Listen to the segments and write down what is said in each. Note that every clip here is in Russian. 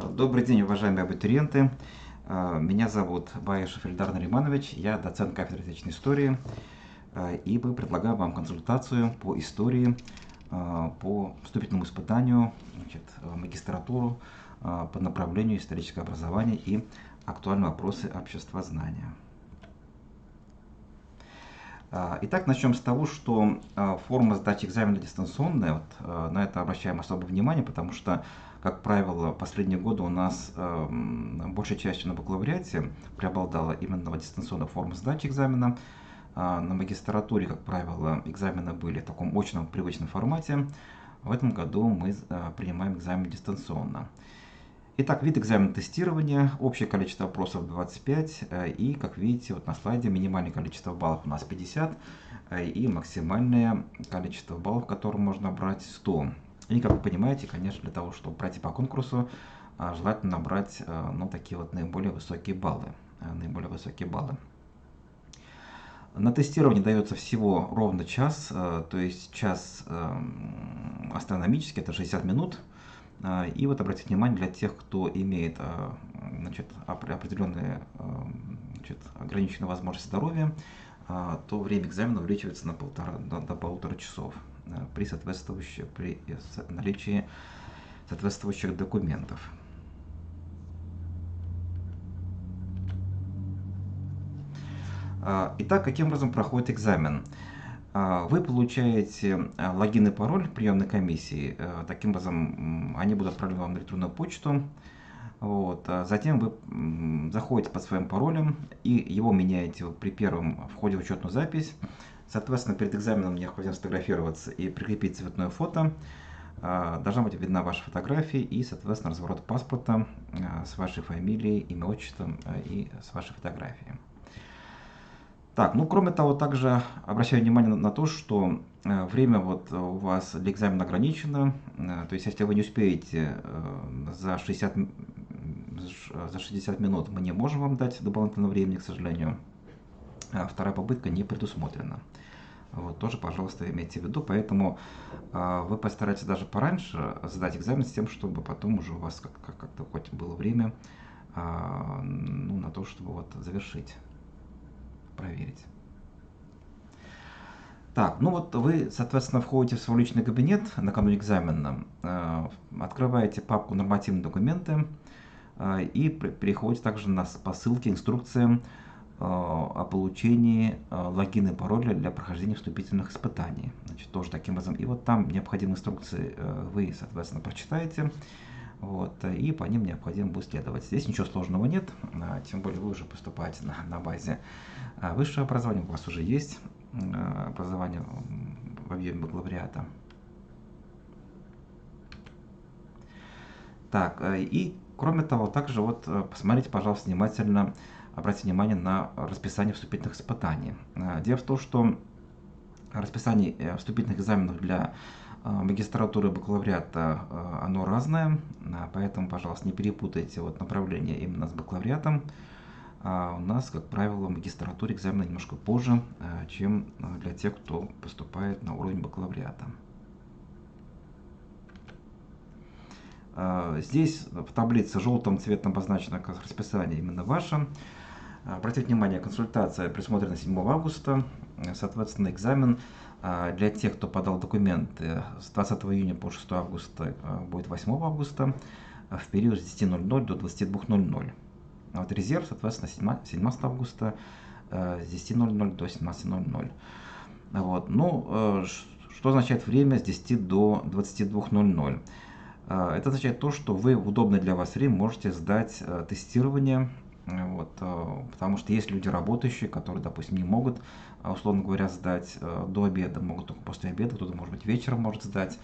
Добрый день, уважаемые абитуриенты. Меня зовут Баешев Ильдар Нариманович, я доцент кафедры отечественной истории, и мы предлагаем вам консультацию по истории, по вступительному испытанию, в магистратуру по направлению историческое образование и актуальные вопросы обществознания. Итак, начнем с того, что форма сдачи экзамена дистанционная. На это обращаем особое внимание, потому что, как правило, последние годы у нас большей частью на бакалавриате преобладала именно дистанционная форма сдачи экзамена. На магистратуре, как правило, экзамены были в таком очном привычном формате. В этом году мы принимаем экзамен дистанционно. Итак, вид экзамена тестирования, общее количество вопросов 25, и, как видите, на слайде минимальное количество баллов у нас 50, и максимальное количество баллов, которые можно набрать, 100. И, как вы понимаете, конечно, для того, чтобы пройти по конкурсу, желательно набрать такие наиболее высокие баллы. На тестирование дается всего ровно час, то есть час астрономический, это 60 минут. И обратите внимание, для тех, кто имеет определенные ограниченные возможности здоровья, то время экзамена увеличивается до 1,5 часов при наличии соответствующих документов. Итак, каким образом проходит экзамен? Вы получаете логин и пароль приемной комиссии. Таким образом, они будут отправлены вам на электронную почту. Затем вы заходите под своим паролем и его меняете при первом входе в учетную запись. Соответственно, перед экзаменом необходимо сфотографироваться и прикрепить цветное фото. Должна быть видна ваша фотография и, соответственно, разворот паспорта с вашей фамилией, имя, отчеством и с вашей фотографией. Кроме того, также обращаю внимание на то, что время у вас для экзамена ограничено. То есть, если вы не успеете за 60 минут, мы не можем вам дать дополнительного времени, к сожалению. Вторая попытка не предусмотрена. Тоже, пожалуйста, имейте в виду. Поэтому вы постарайтесь даже пораньше сдать экзамен с тем, чтобы потом уже у вас как-то хоть было время на то, чтобы завершить, проверить. Вы, соответственно, входите в свой личный кабинет накануне экзамена, открываете папку «Нормативные документы» и переходите также по ссылке «Инструкция о получении логина и пароля для прохождения вступительных испытаний». Тоже таким образом. И там необходимые инструкции вы, соответственно, прочитаете. И по ним необходимо будет следовать. Здесь ничего сложного нет, тем более вы уже поступаете на базе высшего образования, у вас уже есть образование в объеме бакалавриата. И кроме того, также посмотрите, пожалуйста, внимательно, обратите внимание на расписание вступительных испытаний. Дело в том, что расписание вступительных экзаменов для магистратуры и бакалавриата оно разное, поэтому, пожалуйста, не перепутайте направление именно с бакалавриатом. У нас, как правило, в магистратуре экзамены немножко позже, чем для тех, кто поступает на уровень бакалавриата. Здесь в таблице желтым цветом обозначено расписание именно ваше. Обратите внимание, консультация предусмотрена 7 августа, соответственно, экзамен для тех, кто подал документы с 20 июня по 6 августа будет 8 августа в период с 10:00 до 22:00. Резерв, соответственно, 17 августа с 10:00 до 17:00. Что означает время с 10 до 22:00? Это означает то, что вы в удобное для вас время можете сдать тестирование, потому что есть люди работающие, которые, допустим, не могут, условно говоря, сдать до обеда, могут только после обеда, кто-то, может быть, вечером может сдать.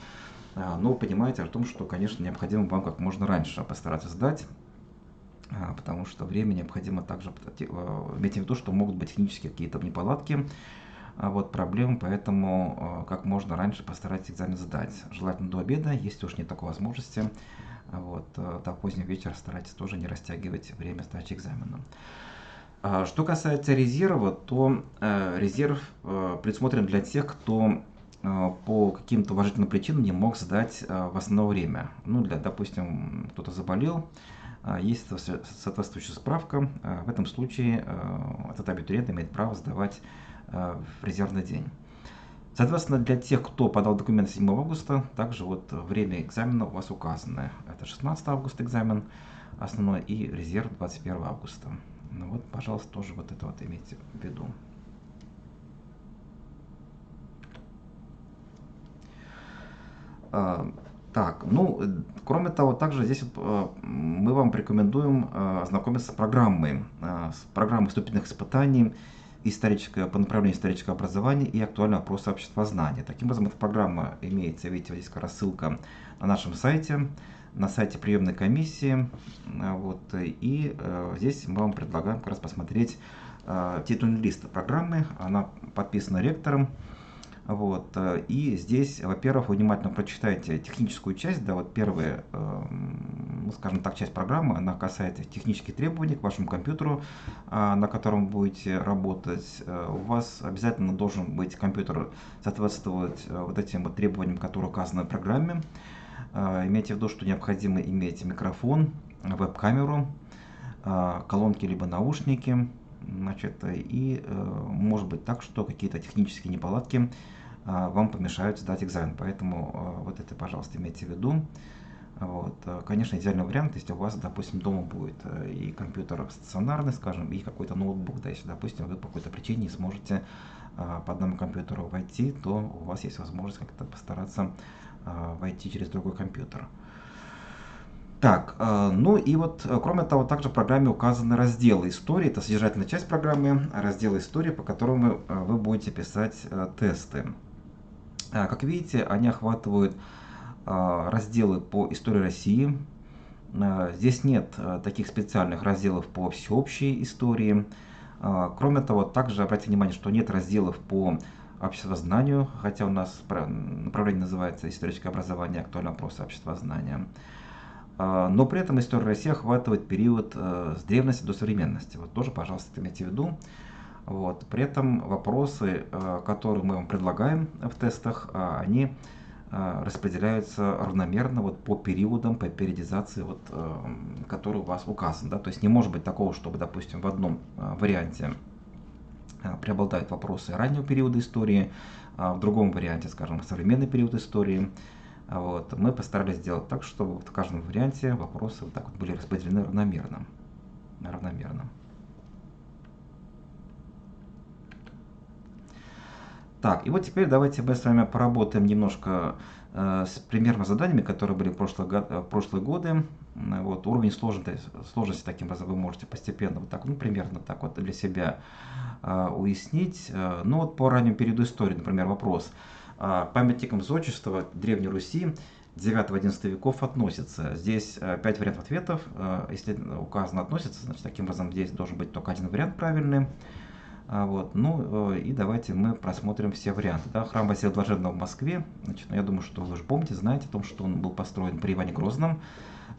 Но вы понимаете о том, что, конечно, необходимо вам как можно раньше постараться сдать, потому что время необходимо также иметь в виду, что могут быть технические какие-то неполадки, проблемы, поэтому как можно раньше постарайтесь экзамен сдать. Желательно до обеда, если уж нет такой возможности. До позднего вечера старайтесь тоже не растягивать время сдачи экзамена. Что касается резерва, то резерв предусмотрен для тех, кто по каким-то уважительным причинам не мог сдать в основное время. Ну, допустим, кто-то заболел, есть соответствующая справка. В этом случае этот абитуриент имеет право сдавать в резервный день. Соответственно, для тех, кто подал документы 7 августа, также вот время экзамена у вас указано. Это 16 августа экзамен основной и резерв 21 августа. Ну вот, пожалуйста, тоже вот это вот имейте в виду. Так, ну, кроме того, также здесь мы вам рекомендуем ознакомиться с программой вступительных испытаний по направлению историческое образование и актуальные вопросы обществознания. Таким образом, эта программа имеется, видите, вот здесь как раз ссылка на нашем сайте, на сайте приемной комиссии. Вот, и здесь мы вам предлагаем как раз посмотреть титульный лист программы. Она подписана ректором. Вот, и здесь, во-первых, вы внимательно прочитайте техническую часть, да, вот первая, ну, скажем так, часть программы, она касается технических требований к вашему компьютеру, на котором будете работать. У вас обязательно должен быть компьютер соответствовать вот этим вот требованиям, которые указаны в программе. Имейте в виду, что необходимо иметь микрофон, веб-камеру, колонки либо наушники. Значит, и может быть так, что какие-то технические неполадки вам помешают сдать экзамен. Поэтому вот это, пожалуйста, имейте в виду. Вот. Конечно, идеальный вариант, если у вас, допустим, дома будет и компьютер стационарный, скажем, и какой-то ноутбук. Да, если, допустим, вы по какой-то причине не сможете по одному компьютеру войти, то у вас есть возможность как-то постараться войти через другой компьютер. Так, ну и вот, кроме того, также в программе указаны разделы истории, это содержательная часть программы, разделы истории, по которым вы будете писать тесты. Как видите, они охватывают разделы по истории России. Здесь нет таких специальных разделов по всеобщей истории. Кроме того, также обратите внимание, что нет разделов по обществознанию, хотя у нас направление называется историческое образование, актуальные вопросы обществознания. Но при этом история России охватывает период с древности до современности. Вот тоже, пожалуйста, имейте в виду. Вот. При этом вопросы, которые мы вам предлагаем в тестах, они распределяются равномерно вот по периодам, по периодизации, вот, который у вас указан. Да? То есть не может быть такого, чтобы, допустим, в одном варианте преобладают вопросы раннего периода истории, а в другом варианте, скажем, современный период истории. Вот. Мы постарались сделать так, чтобы в каждом варианте вопросы вот так вот были распределены равномерно. Так, и вот теперь давайте мы с вами поработаем немножко с примерными заданиями, которые были в прошлые годы. Вот, уровень сложности таким образом вы можете постепенно, вот так, ну, примерно так вот для себя уяснить. Ну вот по раннему периоду истории, например, вопрос. Памятникам зодчества Древней Руси 9-11 веков относится. Здесь 5 вариантов ответов. Если указано относится, значит таким образом здесь должен быть только один вариант правильный. Вот. Ну и давайте мы просмотрим все варианты. Да? Храм Василия Блаженного в Москве. Значит, я думаю, что вы уже помните, знаете о том, что он был построен при Иване Грозном.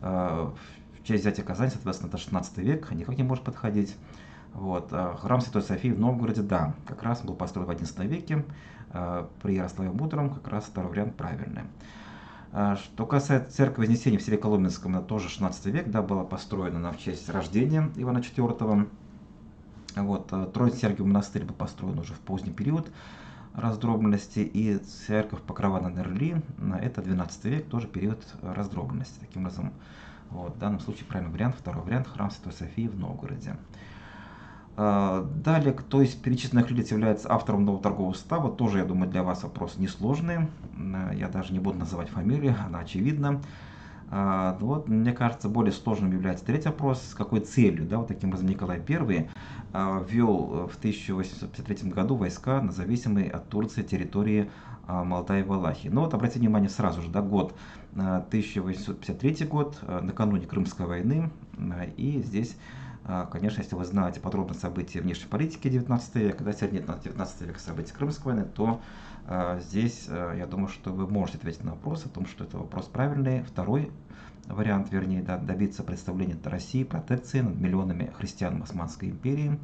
В честь взятия Казани, соответственно, это 16 век, никак не может подходить. Вот. Храм Святой Софии в Новгороде, да, как раз был построен в 11 веке. При Ярославе Мудром как раз второй вариант правильный. Что касается церкви Вознесения в селе Коломенском, это тоже 16 век, да, была построена в честь рождения Ивана IV. Вот, Троице-Сергиев монастырь был построен уже в поздний период раздробленности, и церковь Покрова на Нерли, это 12 век, тоже период раздробленности. Таким образом, вот, в данном случае правильный вариант, второй вариант, храм Святой Софии в Новгороде. Далее, кто из перечисленных лиц является автором нового торгового устава, тоже, я думаю, для вас вопрос несложный. Я даже не буду называть фамилию, она очевидна. Вот, мне кажется, более сложным является третий вопрос, с какой целью, да, вот таким образом Николай I ввел в 1853 году войска на зависимые от Турции территории Молдавии и Валахии. Но вот обратите внимание сразу же, да, год 1853 год, накануне Крымской войны, и здесь, конечно, если вы знаете подробно события внешней политики 19 века, да, середины 19 века события Крымской войны, то здесь, я думаю, что вы можете ответить на вопрос о том, что это вопрос правильный. Второй вариант, вернее, да, добиться представления России протекции над миллионами христиан Османской империи.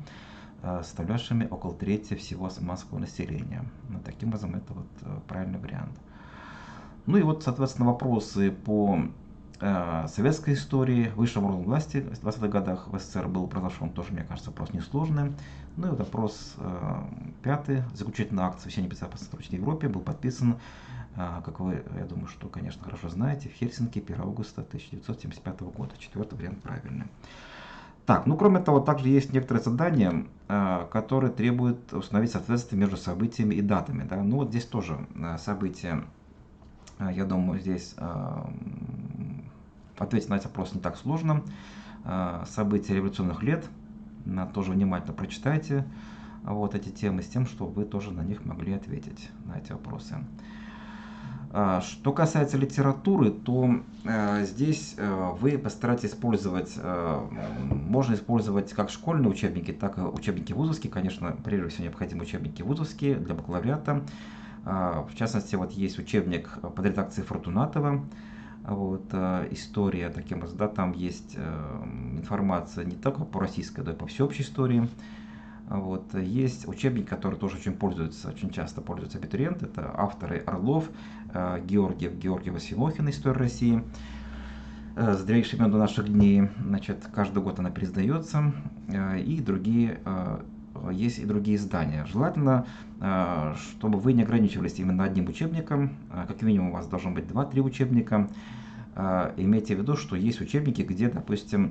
составлявшими около трети всего османского населения. Таким образом, это вот правильный вариант. Ну и вот, соответственно, вопросы по советской истории, высшем уровне власти в 20-х годах в СССР был произошен тоже, мне кажется, вопрос несложный. Ну и вот вопрос пятый. Заключительный акт совещания безопасности в Восточной Европе был подписан, как вы, я думаю, что, конечно, хорошо знаете, в Хельсинки 1 августа 1975 года. Четвертый вариант правильный. Так, ну кроме того, также есть некоторые задания, которые требуют установить соответствие между событиями и датами. Да? Ну вот здесь тоже события, я думаю, здесь ответить на этот вопрос не так сложно. События революционных лет, тоже внимательно прочитайте вот эти темы с тем, чтобы вы тоже на них могли ответить, на эти вопросы. Что касается литературы, то здесь вы постарайтесь использовать, можно использовать как школьные учебники, так и учебники вузовские. Конечно, прежде всего необходимы учебники вузовские для бакалавриата. В частности, вот есть учебник под редакцией Фортунатова, вот, история, таким образом, да, там есть информация не только по российской, но и по всеобщей истории. Вот, есть учебник, который тоже очень часто пользуются абитуриенты. Это авторы Орлов, Георгиев Симохин «История России». С древнейших времен до наших дней. Значит, каждый год она пересдается. И другие, есть и другие издания. Желательно, чтобы вы не ограничивались именно одним учебником. Как минимум у вас должно быть 2-3 учебника. Имейте в виду, что есть учебники, где, допустим,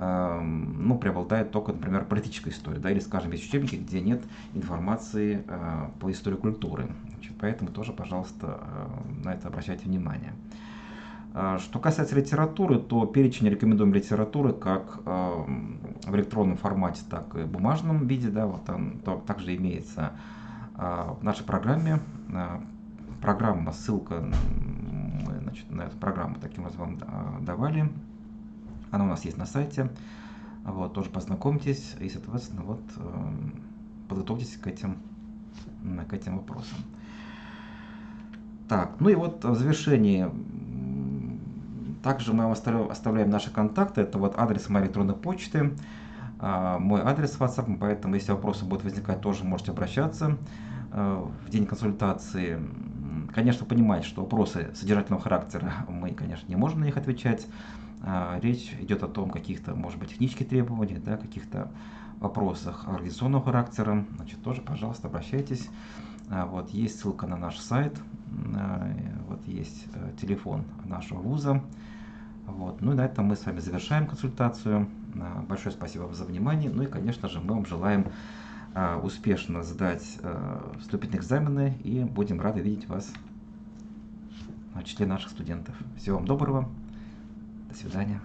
ну, преобладает только, например, политическая история, да, или, скажем, есть учебники, где нет информации по истории культуры. Значит, поэтому тоже, пожалуйста, на это обращайте внимание. Что касается литературы, то перечень рекомендуемой литературы как в электронном формате, так и в бумажном виде, да, вот он также имеется в нашей программе. Программа, ссылка, мы, значит, на эту программу таким образом вам давали. Она у нас есть на сайте. Вот, тоже познакомьтесь и, соответственно, вот, подготовьтесь к этим вопросам. Так, ну и вот в завершении также мы вам оставляем наши контакты. Это вот адрес моей электронной почты, мой адрес WhatsApp, поэтому если вопросы будут возникать, тоже можете обращаться в день консультации. Конечно, понимаете, что вопросы содержательного характера мы, конечно, не можем на них отвечать. Речь идет о том, каких-то, может быть, технических требований, да, каких-то вопросах организационного характера. Значит, тоже, пожалуйста, обращайтесь. Вот есть ссылка на наш сайт, вот есть телефон нашего вуза. Вот. Ну и на этом мы с вами завершаем консультацию. Большое спасибо вам за внимание. Ну и, конечно же, мы вам желаем успешно сдать вступительные экзамены и будем рады видеть вас в числе наших студентов. Всего вам доброго. До свидания.